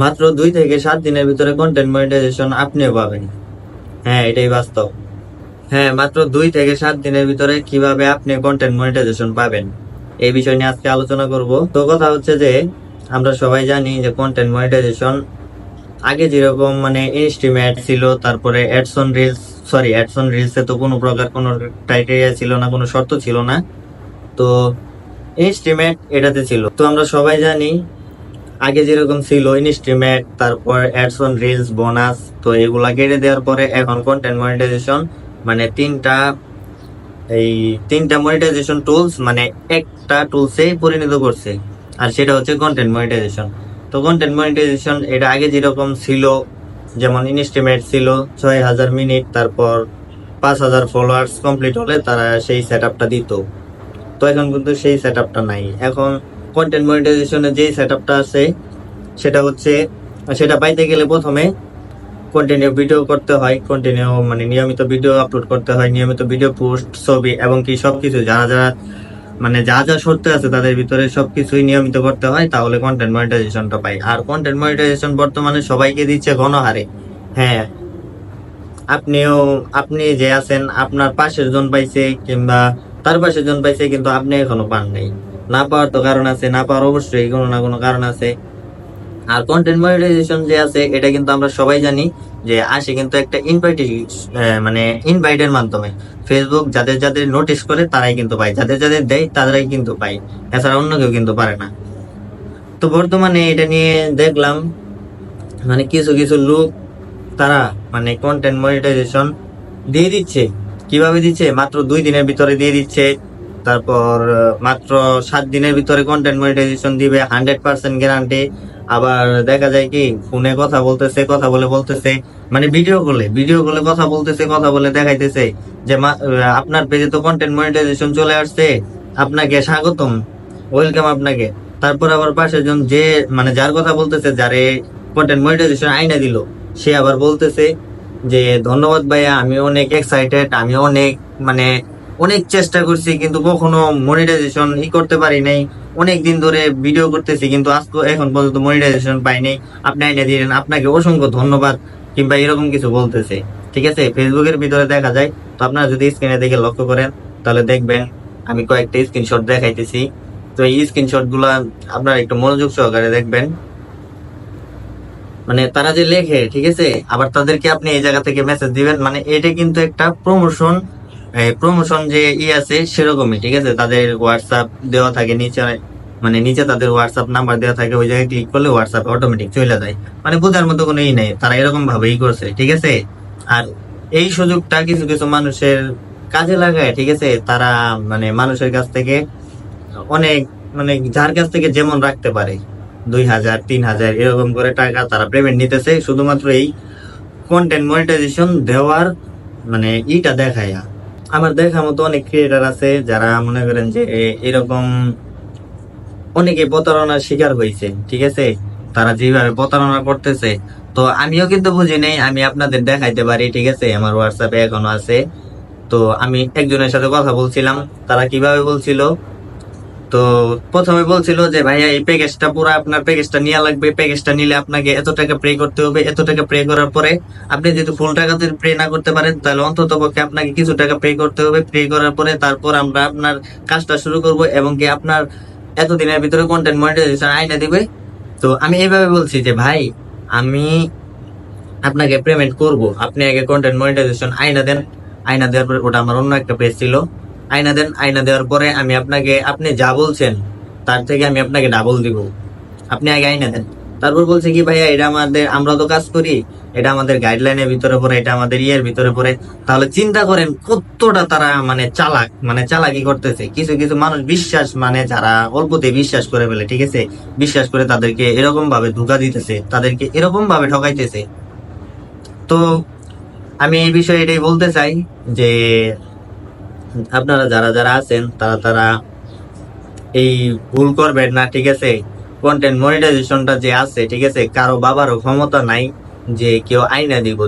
মাত্র 2 থেকে 7 দিনের ভিতরে কন্টেন্ট মনিটাইজেশন আপনিও পাবেন। হ্যাঁ, এটাই বাস্তব। হ্যাঁ, মাত্র 2 থেকে 7 দিনের ভিতরে কিভাবে আপনি কন্টেন্ট মনিটাইজেশন পাবেন এই বিষয় নিয়ে আজকে আলোচনা করব। তো কথা হচ্ছে যে আমরা সবাই জানি যে কন্টেন্ট মনিটাইজেশন আগে যেরকম মানে ইনস্ট্রিমেট ছিল, তারপরে অ্যাডসন রিলসে তো কোনো প্রকার কোনো ক্রাইটেরিয়া ছিল না, কোনো শর্ত ছিল না। তো ইনস্ট্রিমেট এটাতে ছিল। তো আমরা সবাই জানি আগে যেরকম ছিল ইনস্ট্রিমেট, তারপর অ্যাডসন রিলস, বোনাস, তো এগুলা কেটে দেওয়ার পরে এখন কন্টেন্ট মনিটাইজেশন মানে তিনটা মনিটাইজেশন টুলস মানে একটা টুলসে পরিণত করছে, আর সেটা হচ্ছে কন্টেন্ট মনিটাইজেশন। তো কন্টেন্ট মনিটাইজেশন এটা আগে যেরকম ছিল, যেমন ইনস্টিমেট ছিল 6,000 মিনিট, তারপর 5,000 ফলোয়ার্স কমপ্লিট হলে তারা সেই সেট আপটা দিত। তো এখন কিন্তু সেই সেট আপটা নাই। এখন কন্টেন্ট মনিটাইজেশনের যেই সেট আপটা আছে সেটা পাইতে গেলে প্রথমে কন্টিনিউ ভিডিও করতে হয়, কন্টিনিউ মানে নিয়মিত ভিডিও আপলোড করতে হয়, নিয়মিত ভিডিও পোস্ট, ছবি এবং কি সবকিছু যা যা শর্ত আছে তাদের ভিতরে সবকিছুই নিয়মিত করতে হয়, তাহলে কন্টেন্ট মনিটাইজেশনটা পাই। আর কন্টেন্ট মনিটাইজেশন বর্তমানে সবাইকে দিচ্ছে গণহারে। হ্যাঁ, আপনি যে আছেন আপনার পাশের জন পাইছে কিংবা তার পাশের জন পাইছে, কিন্তু আপনি এখনো পান নাই। না পাওয়ার তো কারণ আছে, না পাওয়ার অবশ্যই কোনো না কোনো কারণ আছে। আর কন্টেন্ট মনিটাইজেশন যে আছে এটা কিন্তু আমরা সবাই জানি যে আসে কিন্তু একটা ইনভাইটের মাধ্যমে। ফেসবুক যাদের যাদের নোটিস করে তারাই কিন্তু পায়, যাদের যাদের দেয় তারাই কিন্তু পায়, এছাড়া অন্য কেউ কিন্তু পারে না। তো বর্তমানে এটা নিয়ে দেখলাম মানে কিছু কিছু লোক তারা মানে কন্টেন্ট মনিটাইজেশন দিয়ে দিচ্ছে। কিভাবে দিচ্ছে? মাত্র 2 দিনের ভিতরে দিয়ে দিচ্ছে। তারপর মাত্র 7 দিনের ভিতরে কন্টেন্ট মনিটাইজেশন দিবে, 100% গ্যারান্টি। আবার দেখা যায় কি ফোনে কথা বলতেছে মানে ভিডিও কলে কথা বলে দেখাইতেছে যে আপনার পেজে তো কন্টেন্ট মনিটাইজেশন চলে আসছে, আপনাকে স্বাগতম, ওয়েলকাম আপনাকে। তারপর আবার পাশের জন যে মানে যার কথা বলতেছে, যারে কন্টেন্ট মনিটাইজেশন আইনা দিল, সে আবার বলতেছে যে ধন্যবাদ ভাইয়া, আমি অনেক এক্সাইটেড, আমি মানে অনেক চেষ্টা করছি কিন্তু কখনো মনিটাইজেশন করতে পারি নাই, অনেক দিন ধরে ভিডিও করতেছি কিন্তু এখন পর্যন্ত মনিটাইজেশন পাই নাই, আপনি আইনা দিলেন, আপনাকে অসংখ্য ধন্যবাদ, কিংবা এরকম কিছু বলতেছে। ঠিক আছে, ফেসবুকের ভিতরে দেখা যায়। তো আপনারা যদি স্ক্রিনে দেখে লক্ষ্য করেন তাহলে দেখবেন আমি কয়েকটা স্ক্রিনশট দেখাইতেছি। তো এই স্ক্রিনশট গুলা আপনারা একটু মনোযোগ সহকারে দেখবেন। মানে তারা যে লেখে, ঠিক আছে, আবার তাদেরকে আপনি এই জায়গা থেকে মেসেজ দিবেন, মানে এটা কিন্তু একটা প্রমোশন যে আছে সেরকমই। ঠিক আছে, তাদের হোয়াটসঅ্যাপ দেওয়া থাকে নিচে, মানে নিচে তাদের হোয়াটসঅ্যাপ নাম্বার দেওয়া থাকে, ওই জায়গায় ক্লিক করলে হোয়াটসঅ্যাপ অটোমেটিক চলে যায়। মানে বোঝার মতো কোনো নেই, তারা এরকম ভাবেই করছে। ঠিক আছে, আর এই সুযোগটা কিছু কিছু মানুষের কাজে লাগায়। ঠিক আছে, তারা মানে মানুষের কাছ থেকে অনেক মানে যার কাছ থেকে যেমন রাখতে পারে 2,000 3,000 এরকম করে টাকা তারা পেমেন্ট নিতেছে শুধুমাত্র এই কন্টেন্ট মনিটাইজেশন দেওয়ার মানে দেখায়। আমার দেখা মতো অনেক ক্রিয়েটার আছে যারা মনে করেন যে এরকম অনেকে প্রতারণার শিকার হয়েছে। ঠিক আছে, তারা যেভাবে প্রতারণা করতেছে, তো আমিও কিন্তু বুঝি নেই, আমি আপনাদের দেখাইতে পারি। ঠিক আছে, আমার হোয়াটসঅ্যাপে এখনো আছে। তো আমি একজনের সাথে কথা বলছিলাম, তারা কিভাবে বলছিল, তো প্রথমে বলছিল যে ভাইয়া এই প্যাকেজটা পুরো আপনার প্যাকেজটা নেওয়া লাগবে, প্যাকেজটা নিলে আপনাকে এত টাকা পে করতে হবে, এত টাকা পে করার পরে আপনি যদি ফুল টাকা যদি পে না করতে পারেন তাহলে অন্তত পক্ষে আপনাকে কিছু টাকা পে করতে হবে, পে করার পরে তারপর আমরা আপনার কাজটা শুরু করব এবং কি আপনার এতদিনের ভিতরে কন্টেন্ট মনিটাইজেশন আইনা দিবে। তো আমি এইভাবে বলছি যে ভাই, আমি আপনাকে পেমেন্ট করব, আপনি আগে কন্টেন্ট মনিটাইজেশন আইনা দেন। আইনা দেওয়ার পরে, ওটা আমার অন্য একটা পেজ ছিল, আইনা দেন, আইনা দেওয়ার পরে আমি আপনাকে আপনি যা বলছেন তার থেকে আমি আপনাকে ডাবল দিব, আপনি আগে আইনা দেন। তারপর বলছে কি ভাইয়া এটা আমরা তো কাজ করি, এটা আমাদের গাইডলাইনের ভিতরে পড়ে, এটা আমাদের ভিতরে পড়ে। তাহলে চিন্তা করেন কতটা তারা মানে চালাকি করতেছে। কিছু কিছু মানুষ বিশ্বাস মানে যারা অল্পতে বিশ্বাস করে ফেলে, ঠিক আছে, বিশ্বাস করে তাদেরকে এরকম ভাবে ধোঁকা দিতেছে, তাদেরকে এরকম ভাবে ঠকাইতেছে। তো আমি এই বিষয়ে এটাই বলতে চাই যে আপনারা যারা যারা আছেন তারা তারা এই ভুল করবেন না। ঠিক আছে, কন্টেন্ট মনিটাইজেশনটা যে আছে, ঠিক আছে, কারো বাবারও ক্ষমতা নাই যে কেউ আইনা দিব।